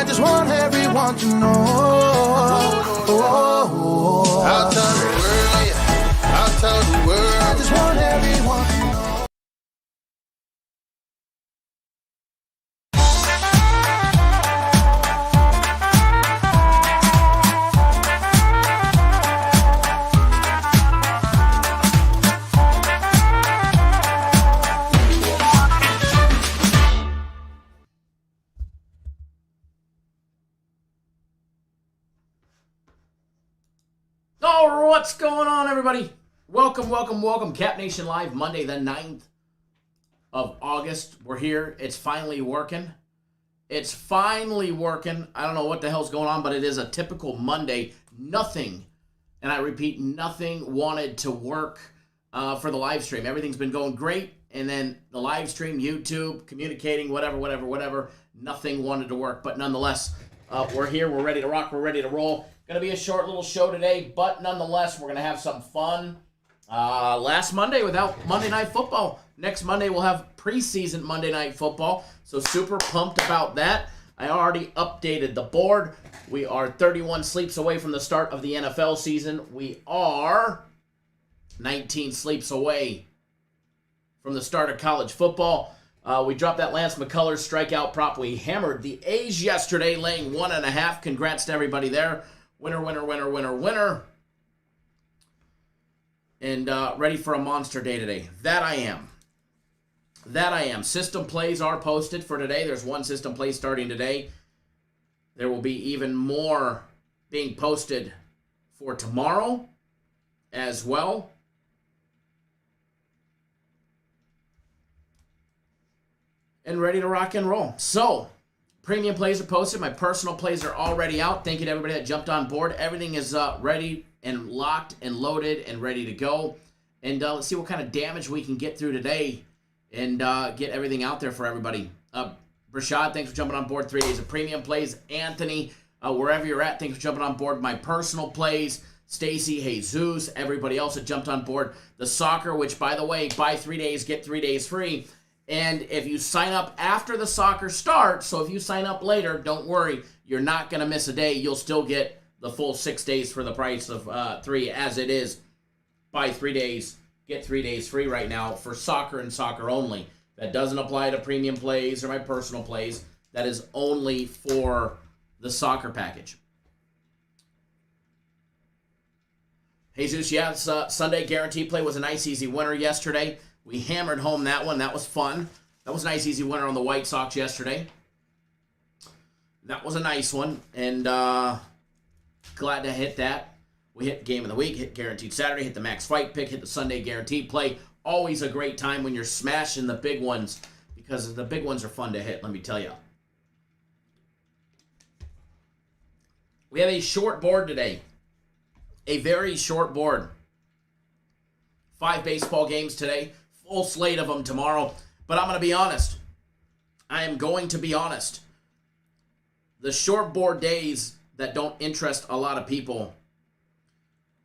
just want everyone to know. I'll tell the world, yeah. I'll tell the world. I just want everyone to know. What's going on, everybody? Welcome. Cap Nation Live, Monday the 9th of August. We're here. It's finally working. I don't know what the hell's going on, but it is a typical Monday. Nothing, and I repeat, nothing wanted to work for the live stream. Everything's been going great, and then the live stream, YouTube, communicating, whatever, nothing wanted to work. But nonetheless, we're here. We're ready to rock. We're ready to roll. Going to be a short little show today, but nonetheless, we're going to have some fun. Last Monday without Monday Night Football. Next Monday, we'll have preseason Monday Night Football, so super pumped about that. I already updated the board. We are 31 sleeps away from the start of the NFL season. We are 19 sleeps away from the start of college football. We dropped that Lance McCullers strikeout prop. We hammered the A's yesterday, laying 1.5. Congrats to everybody there. Winner. And ready for a monster day today. That I am. System plays are posted for today. There's one system play starting today. There will be even more being posted for tomorrow as well. And ready to rock and roll. So, premium plays are posted. My personal plays are already out. Thank you to everybody that jumped on board. Everything is ready and locked and loaded and ready to go. And let's see what kind of damage we can get through today and get everything out there for everybody. Brashad, thanks for jumping on board. 3 days of premium plays. Anthony, wherever you're at, thanks for jumping on board. My personal plays. Stacy, Jesus, everybody else that jumped on board. The soccer, which, by the way, buy 3 days, get 3 days free. And if you sign up after the soccer starts, so if you sign up later, don't worry, you're not going to miss a day. You'll still get the full 6 days for the price of 3, as it is. Buy 3 days, get 3 days free right now for soccer and soccer only. That doesn't apply to premium plays or my personal plays. That is only for the soccer package. Jesus, yeah, Sunday guaranteed play was a nice, easy winner yesterday. We hammered home that one. That was fun. That was a nice, easy winner on the White Sox yesterday. That was a nice one, and glad to hit that. We hit Game of the Week, hit Guaranteed Saturday, hit the Max Fight Pick, hit the Sunday Guaranteed Play. Always a great time when you're smashing the big ones, because the big ones are fun to hit, let me tell you. We have a short board today. A very short board. 5 baseball games today. Full slate of them tomorrow. But I'm going to be honest. I am going to be honest. The short board days that don't interest a lot of people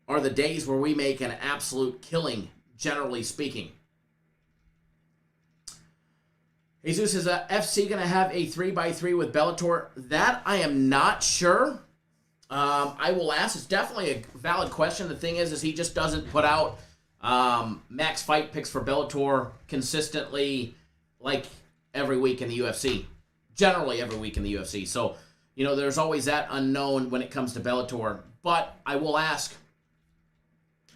are the days where we make an absolute killing, generally speaking. Jesus, is FC going to have a 3x3 with Bellator? That I am not sure. I will ask. It's definitely a valid question. The thing is he just doesn't put out max fight picks for Bellator consistently, like every week in the UFC. Generally every week in the UFC. So, there's always that unknown when it comes to Bellator. But I will ask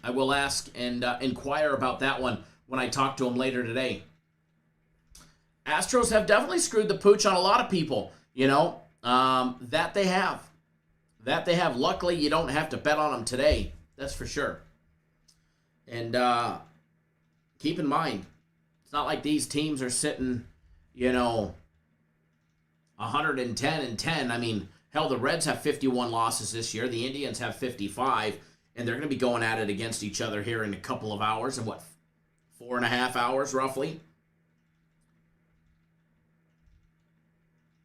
and inquire about that one when I talk to him later today. Astros have definitely screwed the pooch on a lot of people, that they have. Luckily, you don't have to bet on them today. That's for sure. And keep in mind, it's not like these teams are sitting, 110-10. I mean, hell, the Reds have 51 losses this year. The Indians have 55. And they're going to be going at it against each other here in a couple of hours. In 4.5 hours, roughly?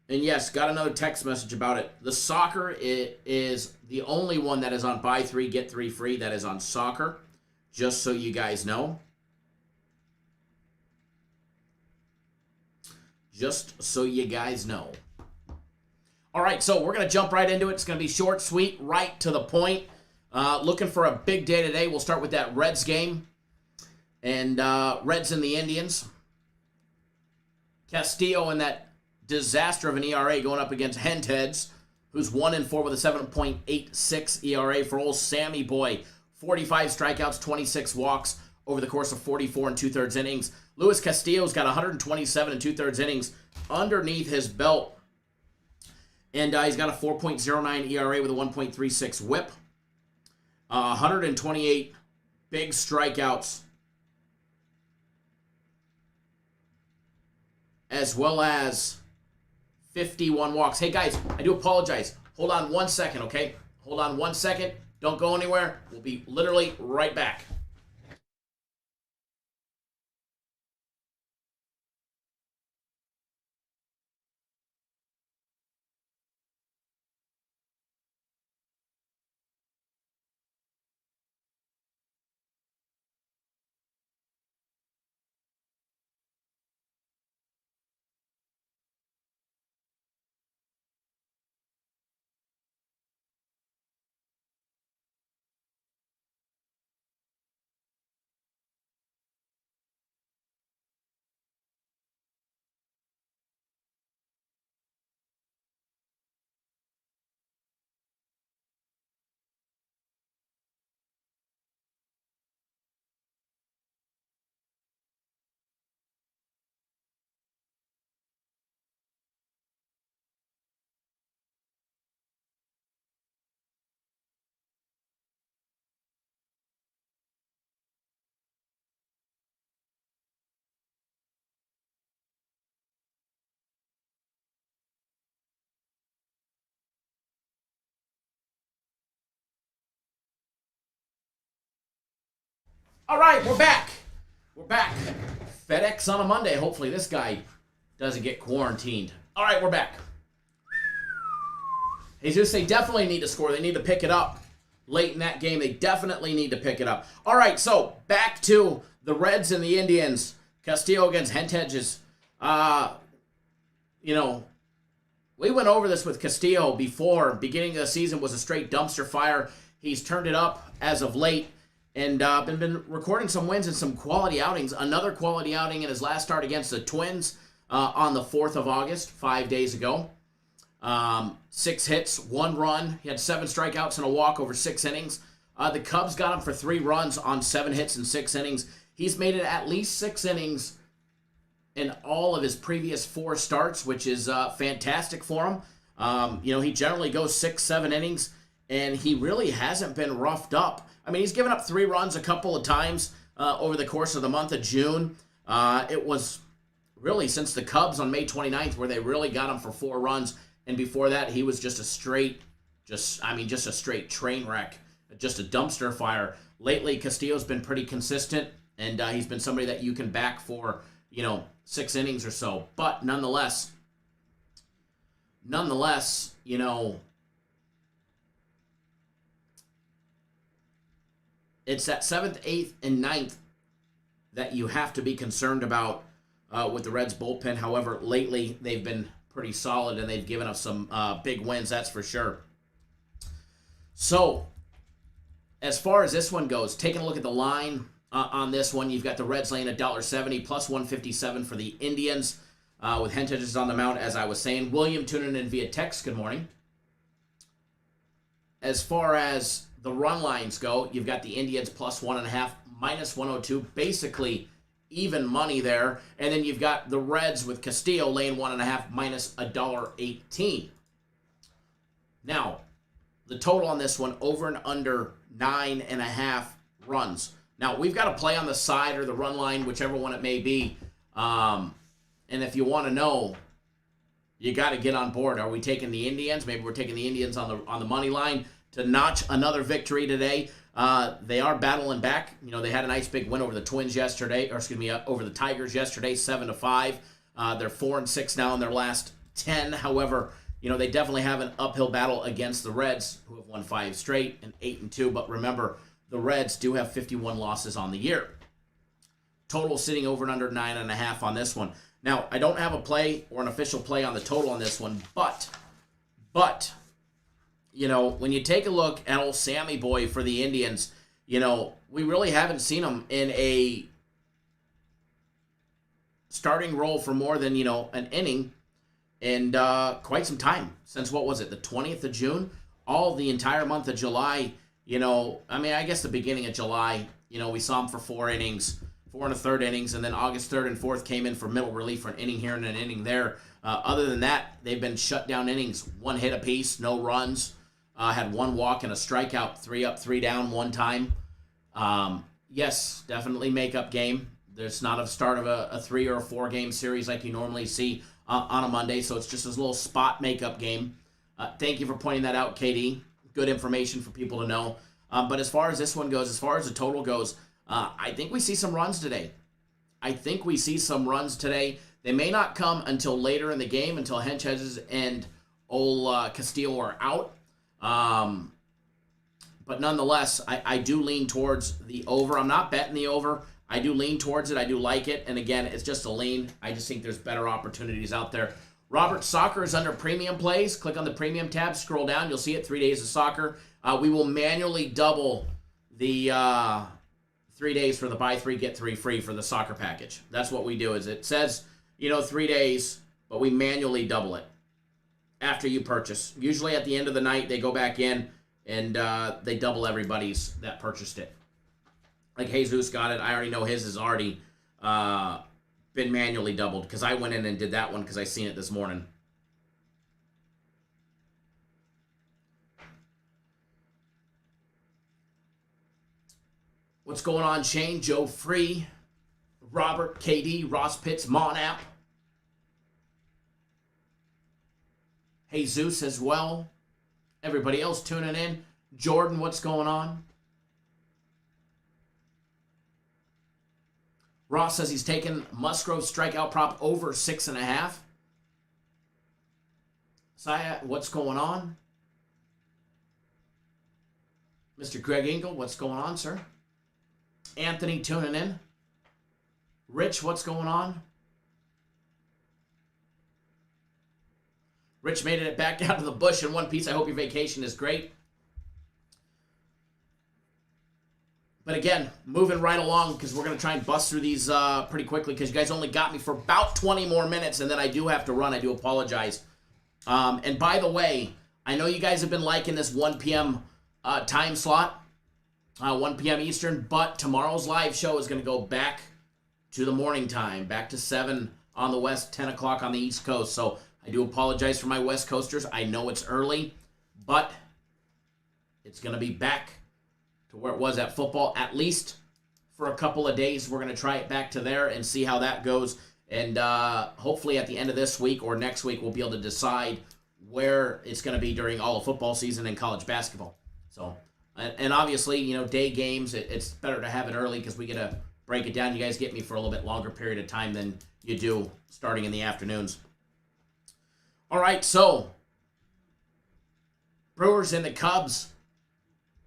And yes, got another text message about it. The soccer is the only one that is on buy 3, get 3 free. That is on soccer. Just so you guys know. All right, so we're going to jump right into it. It's going to be short, sweet, right to the point. Looking for a big day today. We'll start with that Reds game. And Reds and the Indians. Castillo in that disaster of an ERA going up against Hentges, who's 1-4 with a 7.86 ERA for old Sammy Boy. 45 strikeouts, 26 walks over the course of 44 2/3 innings. Luis Castillo's got 127 2/3 innings underneath his belt. And he's got a 4.09 ERA with a 1.36 whip. 128 big strikeouts. As well as 51 walks. Hey, guys, I do apologize. Hold on 1 second, okay? Hold on 1 second. Don't go anywhere. We'll be literally right back. All right, we're back. We're back. FedEx on a Monday. Hopefully this guy doesn't get quarantined. All right, we're back. Jesus, they definitely need to score. They need to pick it up late in that game. They definitely need to pick it up. All right, so back to the Reds and the Indians. Castillo against Hentges. We went over this with Castillo before. Beginning of the season was a straight dumpster fire. He's turned it up as of late. And been recording some wins and some quality outings. Another quality outing in his last start against the Twins on the 4th of August, 5 days ago. 6 hits, 1 run. He had 7 strikeouts and a walk over 6 innings. The Cubs got him for 3 runs on 7 hits and 6 innings. He's made it at least 6 innings in all of his previous 4 starts, which is fantastic for him. He generally goes 6-7 innings, and he really hasn't been roughed up. I mean, he's given up 3 runs a couple of times over the course of the month of June. It was really since the Cubs on May 29th where they really got him for 4 runs. And before that, he was just a straight train wreck, just a dumpster fire. Lately, Castillo's been pretty consistent, and he's been somebody that you can back for, 6 innings or so. But nonetheless, it's that 7th, 8th, and 9th that you have to be concerned about with the Reds bullpen. However, lately they've been pretty solid and they've given us some big wins, that's for sure. So, as far as this one goes, taking a look at the line on this one, you've got the Reds laying $1.70 plus 157 for the Indians with Hentges on the mound, as I was saying. William tuning in via text. Good morning. As far as the run lines go, you've got the Indians plus 1.5, minus 102, basically even money there. And then you've got the Reds with Castillo laying 1.5, minus $1.18. Now, the total on this one, over and under 9.5 runs. Now, we've got to play on the side or the run line, whichever one it may be. And if you want to know, you got to get on board. Are we taking the Indians? Maybe we're taking the Indians on the money line to notch another victory today. They are battling back. They had a nice big win over the Twins yesterday, over the Tigers yesterday, 7-5. They're 4-6 now in their last 10. However, they definitely have an uphill battle against the Reds, who have won 5 straight and 8-2. But remember, the Reds do have 51 losses on the year. Total sitting over and under 9.5 on this one. Now, I don't have a play or an official play on the total on this one, but But, when you take a look at old Sammy Boy for the Indians, we really haven't seen him in a starting role for more than, an inning in quite some time. Since, what was it, the 20th of June? All the entire month of July, I guess the beginning of July, we saw him for 4 innings, 4 1/3 innings, and then August 3rd and 4th came in for middle relief for an inning here and an inning there. Other than that, they've been shut down innings, 1 hit apiece, no runs, had 1 walk and a strikeout, 3 up, 3 down, 1 time. Yes, definitely makeup game. There's not a start of a 3 or a 4 game series like you normally see on a Monday, so it's just this little spot makeup game. Thank you for pointing that out, KD. Good information for people to know. But as far as this one goes, as far as the total goes, I think we see some runs today. They may not come until later in the game, until Hentges and old Castillo are out. But nonetheless, I do lean towards the over. I'm not betting the over. I do lean towards it. I do like it. And again, it's just a lean. I just think there's better opportunities out there. Robert Soccer is under premium plays. Click on the premium tab, scroll down. You'll see it, 3 days of soccer. We will manually double the 3 days for the buy 3, get 3 free for the soccer package. That's what we do. Is it says, 3 days, but we manually double it after you purchase. Usually at the end of the night, they go back in and they double everybody's that purchased it. Like Jesus got it. I already know his has already been manually doubled because I went in and did that one because I seen it this morning. What's going on, Shane? Joe Free, Robert, KD, Ross Pitts, Monap, Jesus as well. Everybody else tuning in. Jordan, what's going on? Ross says he's taken Musgrove strikeout prop over 6.5. Saya, what's going on? Mr. Greg Engel, what's going on, sir? Anthony tuning in. Rich, what's going on? Rich made it back down to the bush in one piece. I hope your vacation is great. But again, moving right along because we're going to try and bust through these pretty quickly because you guys only got me for about 20 more minutes and then I do have to run. I do apologize. And by the way, I know you guys have been liking this 1 p.m. Time slot, 1 p.m. Eastern, but tomorrow's live show is going to go back to the morning time, back to 7 on the West, 10 o'clock on the East Coast. So I do apologize for my West Coasters. I know it's early, but it's going to be back to where it was at football, at least for a couple of days. We're going to try it back to there and see how that goes. And hopefully at the end of this week or next week, we'll be able to decide where it's going to be during all of football season and college basketball. So, and obviously, day games, it's better to have it early because we get to break it down. You guys get me for a little bit longer period of time than you do starting in the afternoons. All right, so Brewers and the Cubs.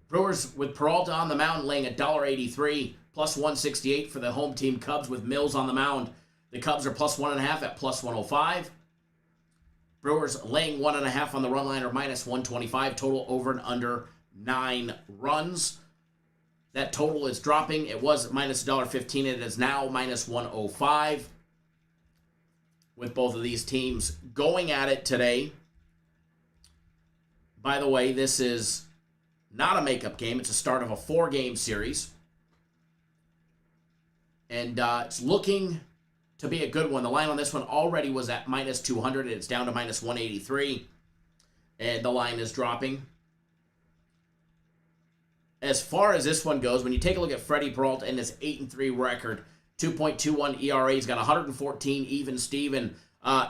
Brewers with Peralta on the mound laying $1.83, plus 168 for the home team Cubs with Mills on the mound. The Cubs are plus 1.5 at plus 105. Brewers laying 1.5 on the run line or minus 125. Total over and under 9 runs. That total is dropping. It was minus $1.15. It is now minus 105. With both of these teams going at it today. By the way, this is not a makeup game. It's a start of a 4-game series. And it's looking to be a good one. The line on this one already was at minus 200. It's down to minus 183. And the line is dropping. As far as this one goes, when you take a look at Freddie Peralta and his 8-3 record, 2.21 ERA, he's got 114 even Steven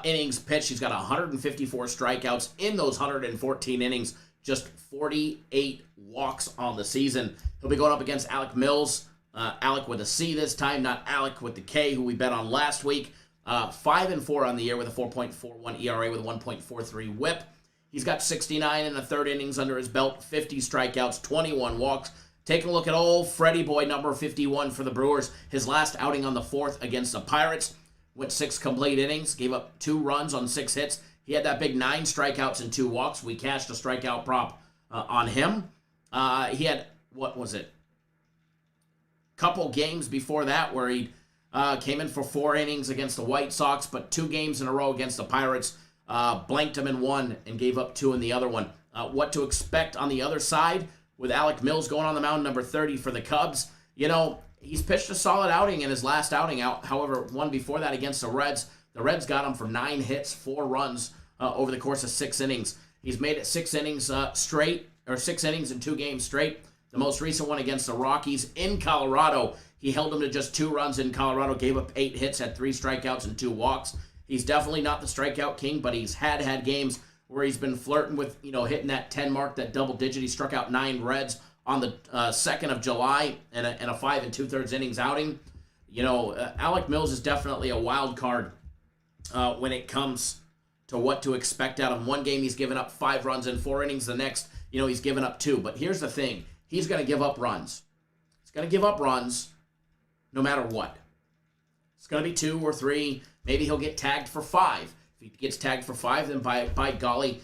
innings pitched. He's got 154 strikeouts in those 114 innings. Just 48 walks on the season. He'll be going up against Alec Mills. Alec with a C this time, not Alec with the K, who we bet on last week. 5-4 on the year with a 4.41 ERA with a 1.43 whip. He's got 69 in the third innings under his belt, 50 strikeouts, 21 walks. Taking a look at old Freddie Boy, number 51 for the Brewers. His last outing on the 4th against the Pirates. Went 6 complete innings, gave up 2 runs on 6 hits. He had that big 9 strikeouts and 2 walks. We cashed a strikeout prop on him. He had, what was it? Couple games before that where he came in for 4 innings against the White Sox, but 2 games in a row against the Pirates, blanked him in one and gave up 2 in the other one. What to expect on the other side with Alec Mills going on the mound, number 30 for the Cubs. You know, he's pitched a solid outing in his last outing out. However, one before that against the Reds. The Reds got him for 9 hits, 4 runs over the course of 6 innings. He's made it 6 innings straight, or 6 innings in 2 games straight. The most recent one against the Rockies in Colorado. He held them to just 2 runs in Colorado, gave up 8 hits, had 3 strikeouts and 2 walks. He's definitely not the strikeout king, but he's had games where he's been flirting with, hitting that 10 mark, that double digit. He struck out 9 Reds on the 2nd of July in a 5 2/3 innings outing. Alec Mills is definitely a wild card when it comes to what to expect out of him. One game he's given up 5 runs in 4 innings. The next, he's given up 2. But here's the thing. He's going to give up runs. He's going to give up runs no matter what. It's going to be 2 or 3. Maybe he'll get tagged for 5. If he gets tagged for 5, then by golly,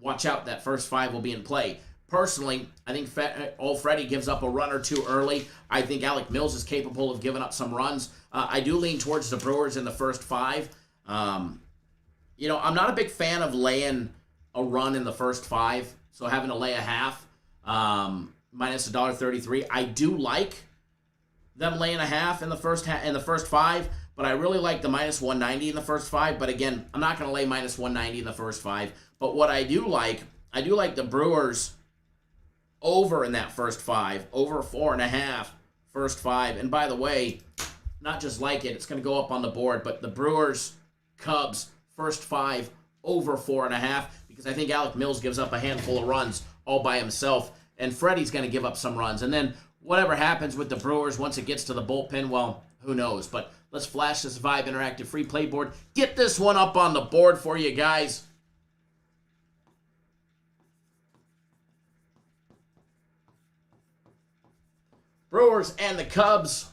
watch out. That first 5 will be in play. Personally, I think old Freddie gives up a run or 2 early. I think Alec Mills is capable of giving up some runs. I do lean towards the Brewers in the first 5. I'm not a big fan of laying a run in the first 5, so having to lay a half, minus $1.33. I do like them laying a half in the first 5, but I really like the minus 190 in the first 5. But again, I'm not going to lay minus 190 in the first 5. But what I do like the Brewers over in that first 5, over 4.5 first 5. And by the way, not just like it, it's going to go up on the board, but the Brewers, Cubs, first 5 over 4.5, because I think Alec Mills gives up a handful of runs all by himself, and Freddie's going to give up some runs. And then whatever happens with the Brewers once it gets to the bullpen, well, who knows? But let's flash this Vibe Interactive free play board. Get this one up on the board for you guys. Brewers and the Cubs.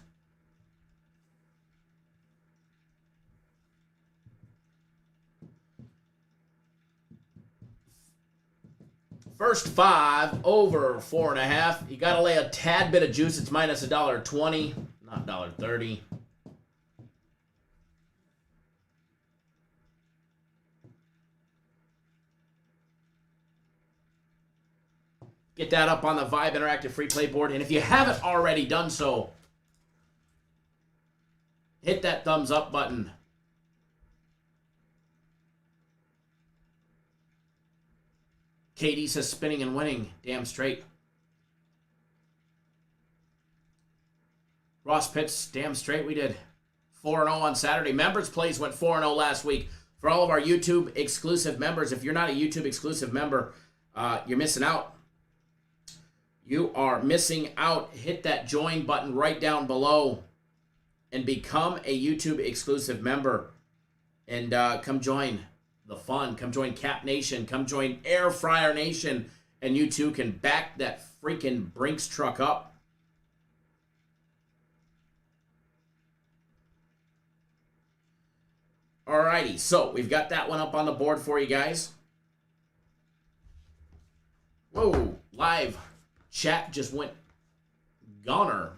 First 5 over 4.5. You got to lay a tad bit of juice. It's minus $1.20, not $1.30. Get that up on the Vibe Interactive free play board. And if you haven't already done so, hit that thumbs up button. KD says spinning and winning. Damn straight. Ross Pitts, damn straight we did. 4-0 on Saturday. Members plays went 4-0 last week. For all of our YouTube exclusive members, if you're not a YouTube exclusive member, you're missing out. You are missing out. Hit that join button right down below and become a YouTube exclusive member. And come join the fun. Come join Cap Nation. Come join Air Fryer Nation. And you too can back that freaking Brinks truck up. Alrighty, so we've got that one up on the board for you guys. Whoa, live chat just went goner.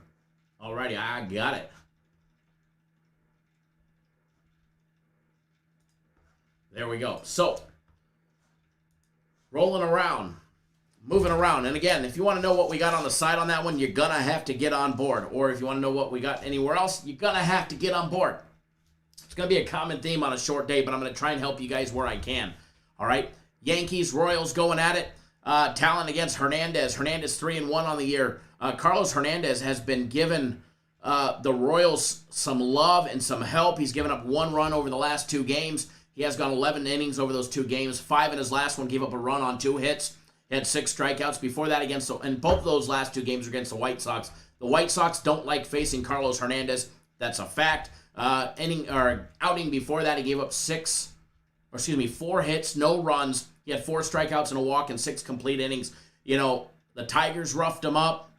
Alrighty, I got it. There we go. So, rolling around, moving around. And again, if you want to know what we got on the side on that one, you're going to have to get on board. Or if you want to know what we got anywhere else, you're going to have to get on board. It's going to be a common theme on a short day, but I'm going to try and help you guys where I can. All right? Yankees, Royals going at it. Talent against Hernandez. Hernandez 3-1 on the year. Carlos Hernandez has been given the Royals some love and some help. He's given up 1 run over the last 2 games. He has gone 11 innings over those 2 games. 5 in his last one, gave up a run on 2 hits. He had 6 strikeouts. Before that, and both of those last 2 games were against the White Sox. The White Sox don't like facing Carlos Hernandez. That's a fact. Outing before that, he gave up 4 hits, no runs. He had 4 strikeouts and a walk and 6 complete innings. The Tigers roughed him up.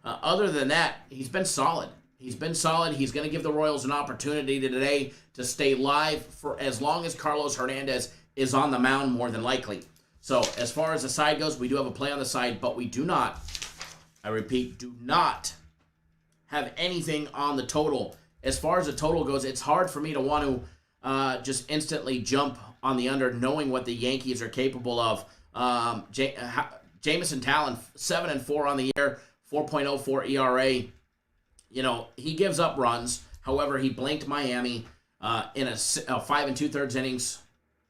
Other than that, he's been solid. He's been solid. He's going to give the Royals an opportunity today to stay live for as long as Carlos Hernandez is on the mound, more than likely. So as far as the side goes, we do have a play on the side, but we do not, I repeat, do not have anything on the total. As far as the total goes, it's hard for me to want to just instantly jump on the under, knowing what the Yankees are capable of. Jameson Talon, 7-4 on the year, 4.04 ERA. You know, he gives up runs. However, he blanked Miami in a 5 2/3 innings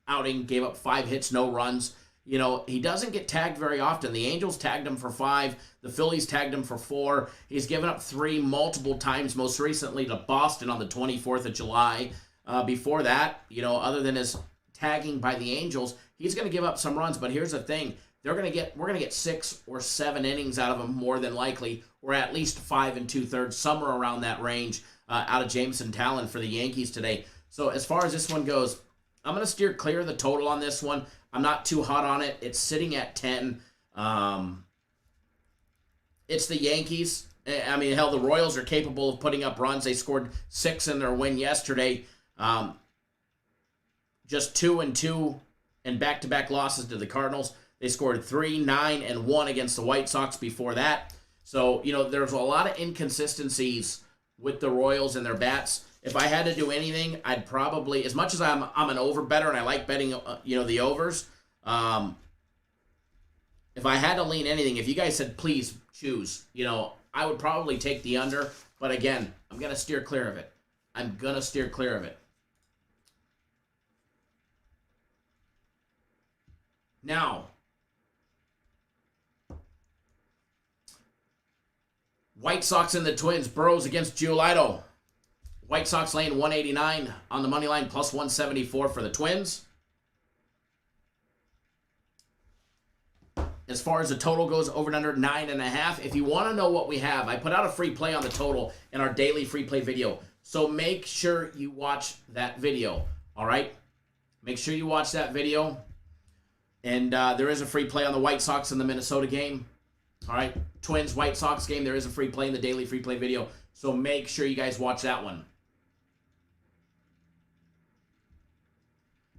outing, gave up 5 hits, no runs. You know, he doesn't get tagged very often. The Angels tagged him for 5. The Phillies tagged him for 4. He's given up 3 multiple times, most recently to Boston on the 24th of July. Before that, you know, other than his tagging by the Angels, he's going to give up some runs. But here's the thing. We're going to get 6 or 7 innings out of him more than likely, or at least 5 2/3, somewhere around that range out of Jameson Talon for the Yankees today. So as far as this one goes, I'm going to steer clear of the total on this one. I'm not too hot on it. It's sitting at 10. It's the Yankees. I mean, hell, the Royals are capable of putting up runs. They scored 6 in their win yesterday. Just 2-2 and back-to-back losses to the Cardinals. They scored 3, 9, and 1 against the White Sox before that. So, you know, there's a lot of inconsistencies with the Royals and their bats. If I had to do anything, I'd probably, as much as I'm an over better and I like betting, the overs, if I had to lean anything, if you guys said, please choose, I would probably take the under. But again, I'm going to steer clear of it. Now, White Sox and the Twins, Burrows against Giolito. White Sox laying 189 on the money line, plus 174 for the Twins. As far as the total goes, over and under 9.5. If you want to know what we have, I put out a free play on the total in our daily free play video. So make sure you watch that video, all right? Make sure you watch that video. And there is a free play on the White Sox in the Minnesota game. All right, Twins, White Sox game. There is a free play in the daily free play video. So make sure you guys watch that one.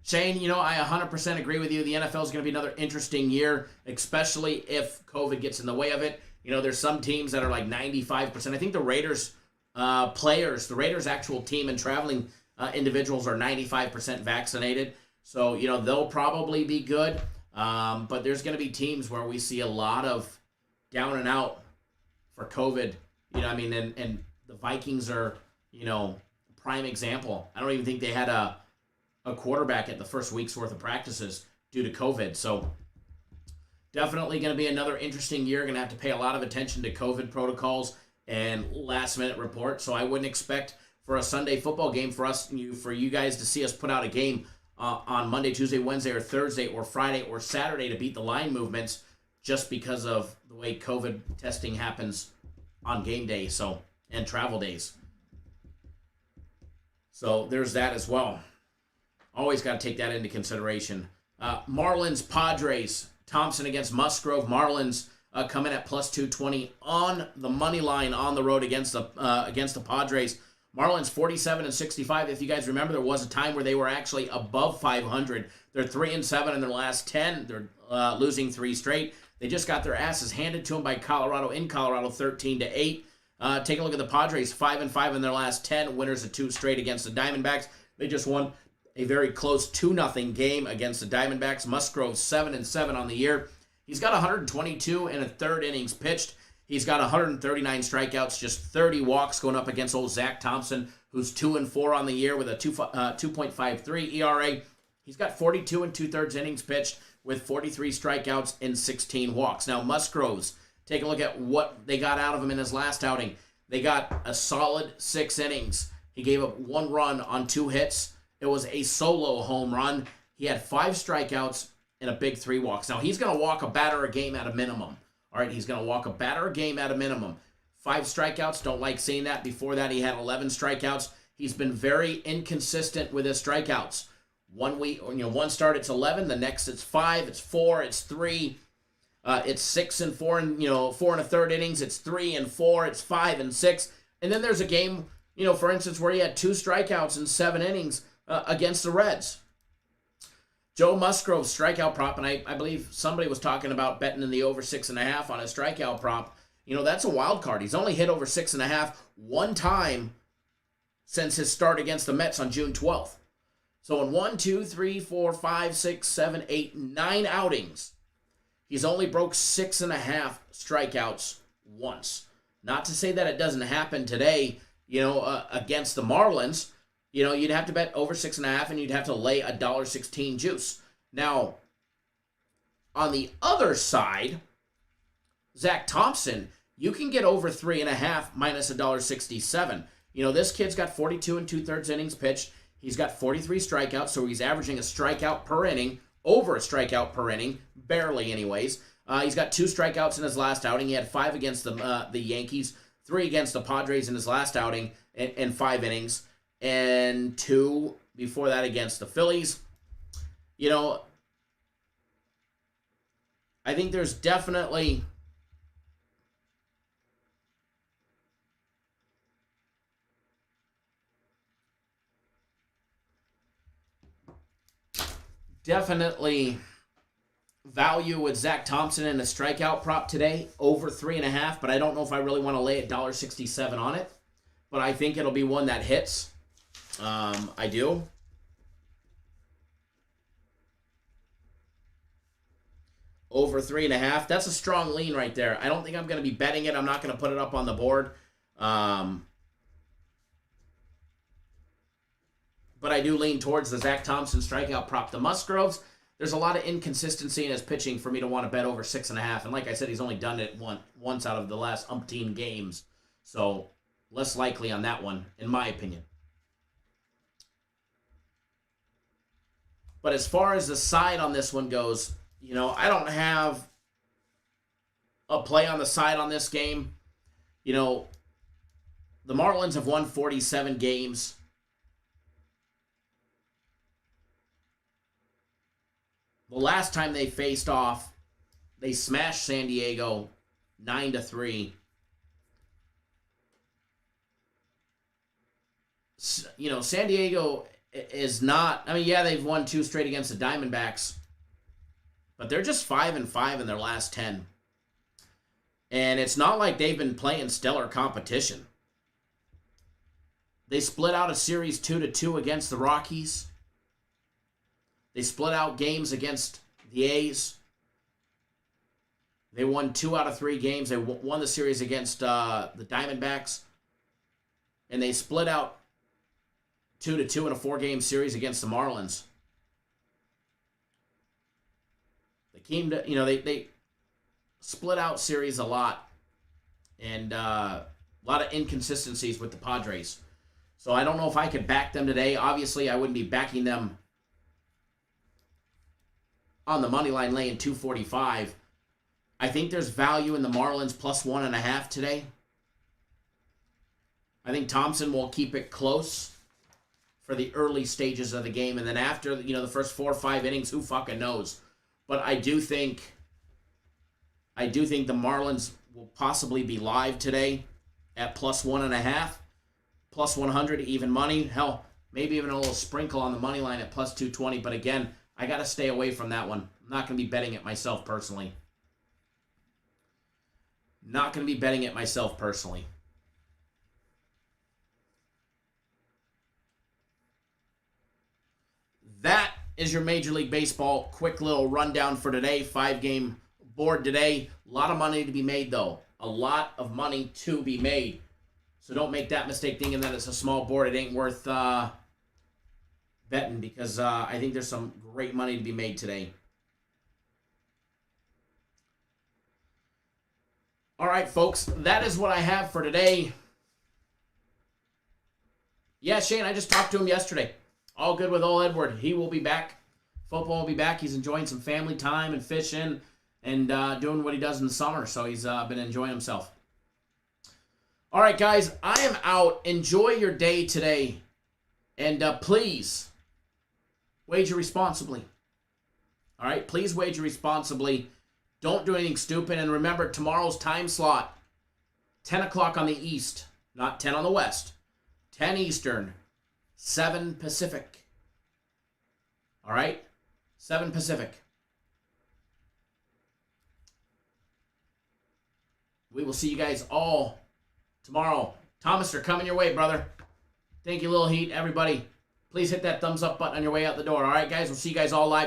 Shane, I 100% agree with you. The NFL is going to be another interesting year, especially if COVID gets in the way of it. There's some teams that are like 95%. I think the Raiders players, the Raiders actual team and traveling individuals are 95% vaccinated. So, they'll probably be good. But there's going to be teams where we see a lot of down and out for COVID. And the Vikings are, prime example. I don't even think they had a quarterback at the first week's worth of practices due to COVID. So definitely going to be another interesting year. Going to have to pay a lot of attention to COVID protocols and last-minute reports. So I wouldn't expect for a Sunday football game for you guys to see us put out a game on Monday, Tuesday, Wednesday, or Thursday, or Friday, or Saturday to beat the line movements just because of the way COVID testing happens on game day and travel days. So there's that as well. Always got to take that into consideration. Marlins, Padres, Thompson against Musgrove. Marlins come in at plus 220 on the money line on the road against the Padres. Marlins 47-65. If you guys remember, there was a time where they were actually above 500. They're 3-7 in their last 10. They're losing 3 straight. They just got their asses handed to them by Colorado in Colorado, 13-8. Take a look at the Padres, 5-5 in their last 10. Winners of 2 straight against the Diamondbacks. They just won a very close 2-0 game against the Diamondbacks. Musgrove 7-7 on the year. He's got 122 and a third innings pitched. He's got 139 strikeouts, just 30 walks going up against old Zach Thompson, who's 2-4 on the year with a 2.53 ERA. He's got 42 and 2/3 innings pitched with 43 strikeouts and 16 walks. Now, Musgroves, take a look at what they got out of him in his last outing. They got a solid 6 innings. He gave up 1 run on 2 hits. It was a solo home run. He had 5 strikeouts and a big 3 walks. Now, he's going to walk a batter a game at a minimum. All right, he's going to walk a batter a game at a minimum. 5 strikeouts, don't like seeing that. Before that, he had 11 strikeouts. He's been very inconsistent with his strikeouts. One week, one start it's 11, the next it's 5, it's 4, it's 3, it's 6 and 4, and 4 1/3 innings. It's 3 and 4, it's 5 and 6. And then there's a game, for instance, where he had 2 strikeouts in 7 innings against the Reds. Joe Musgrove's strikeout prop, and I believe somebody was talking about betting in the over 6.5 on a strikeout prop. That's a wild card. He's only hit over 6.5 one time since his start against the Mets on June 12th. So in 1, 2, 3, 4, 5, 6, 7, 8, 9 outings, he's only broke 6.5 strikeouts once. Not to say that it doesn't happen today, against the Marlins. You'd have to bet over 6.5 and you'd have to lay $1.16 juice. Now, on the other side, Zach Thompson, you can get over 3.5 minus $1.67. This kid's got 42 2/3 innings pitched. He's got 43 strikeouts, so he's averaging a strikeout per inning, over a strikeout per inning, barely anyways. He's got 2 strikeouts in his last outing. He had 5 against the Yankees, 3 against the Padres in his last outing in 5 innings, and 2 before that against the Phillies. I think there's definitely value with Zach Thompson in a strikeout prop today, over 3.5, but I don't know if I really want to lay $1.67 on it. But I think it'll be one that hits. I do. Over 3.5. That's a strong lean right there. I don't think I'm going to be betting it. I'm not going to put it up on the board. But I do lean towards the Zach Thompson strikeout prop. The Musgroves, there's a lot of inconsistency in his pitching for me to want to bet over 6.5. And like I said, he's only done it once out of the last umpteen games. So less likely on that one, in my opinion. But as far as the side on this one goes, I don't have a play on the side on this game. The Marlins have won 47 games. The last time they faced off, they smashed San Diego 9-3. San Diego is not, they've won 2 straight against the Diamondbacks, but they're just 5-5 in their last 10. And it's not like they've been playing stellar competition. They split out a series 2-2 against the Rockies. They split out games against the A's. They won 2 out of 3 games. They won the series against the Diamondbacks. And they split out 2-2 in a 4-game series against the Marlins. They split out series a lot. And a lot of inconsistencies with the Padres. So I don't know if I could back them today. Obviously, I wouldn't be backing them on the money line laying 245. I think there's value in the Marlins plus 1.5 today. I think Thompson will keep it close for the early stages of the game. And then after, the first 4 or 5 innings, who fucking knows? But I do think the Marlins will possibly be live today at plus 1.5, plus 100 even money. Hell, maybe even a little sprinkle on the money line at plus 220. But again, I got to stay away from that one. I'm not going to be betting it myself personally. That is your Major League Baseball quick little rundown for today. 5-game board today. A lot of money to be made, though. A lot of money to be made. So don't make that mistake thinking that it's a small board. It ain't worth betting, because I think there's some great money to be made today. All right, folks, that is what I have for today. Yeah, Shane, I just talked to him yesterday. All good with old Edward. He will be back. Football will be back. He's enjoying some family time and fishing and doing what he does in the summer, so he's been enjoying himself. All right, guys, I am out. Enjoy your day today, and please wager responsibly. All right, please wager responsibly. Don't do anything stupid. And remember, tomorrow's time slot, 10 o'clock on the East, Not 10 on the West. 10 Eastern, 7 Pacific. All right? 7 Pacific. We will see you guys all tomorrow. Thomas, they're coming your way, brother. Thank you, Little Heat. Everybody, please hit that thumbs up button on your way out the door. All right, guys? We'll see you guys all live.